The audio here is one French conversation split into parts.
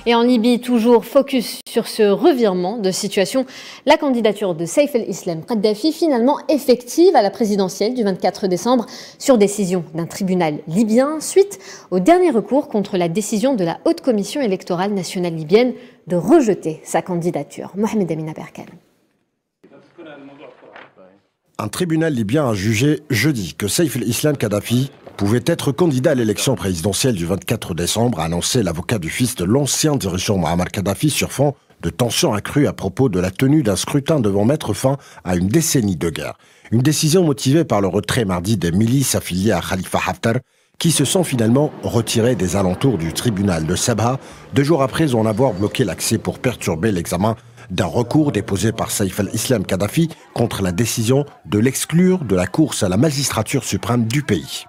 Et en Libye, toujours focus sur ce revirement de situation, la candidature de Saif el-Islam Kadhafi finalement effective à la présidentielle du 24 décembre sur décision d'un tribunal libyen suite au dernier recours contre la décision de la Haute Commission électorale nationale libyenne de rejeter sa candidature. Mohamed Amina Berkan. Un tribunal libyen a jugé jeudi que Saif el-Islam Kadhafi pouvait être candidat à l'élection présidentielle du 24 décembre, a annoncé l'avocat du fils de l'ancien dirigeant Muammar Kadhafi sur fond de tensions accrues à propos de la tenue d'un scrutin devant mettre fin à une décennie de guerre. Une décision motivée par le retrait mardi des milices affiliées à Khalifa Haftar, qui se sont finalement retirées des alentours du tribunal de Sabha, 2 jours après en avoir bloqué l'accès pour perturber l'examen d'un recours déposé par Saif el-Islam Kadhafi contre la décision de l'exclure de la course à la magistrature suprême du pays.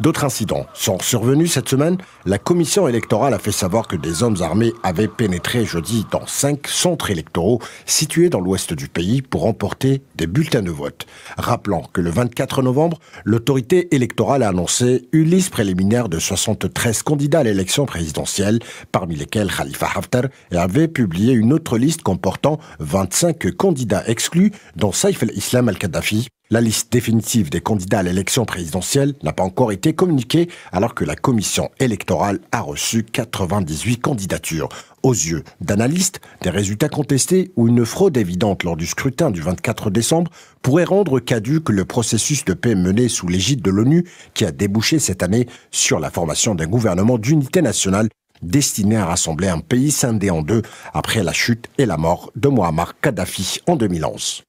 D'autres incidents sont survenus cette semaine. La commission électorale a fait savoir que des hommes armés avaient pénétré jeudi dans 5 centres électoraux situés dans l'ouest du pays pour emporter des bulletins de vote. Rappelant que le 24 novembre, l'autorité électorale a annoncé une liste préliminaire de 73 candidats à l'élection présidentielle, parmi lesquels Khalifa Haftar, et avait publié une autre liste comportant 25 candidats exclus, dont Saif el-Islam al-Kadhafi. La liste définitive des candidats à l'élection présidentielle n'a pas encore été communiquée alors que la commission électorale a reçu 98 candidatures. Aux yeux d'analystes, des résultats contestés ou une fraude évidente lors du scrutin du 24 décembre pourraient rendre caduque le processus de paix mené sous l'égide de l'ONU qui a débouché cette année sur la formation d'un gouvernement d'unité nationale destiné à rassembler un pays scindé en deux après la chute et la mort de Muammar Kadhafi en 2011.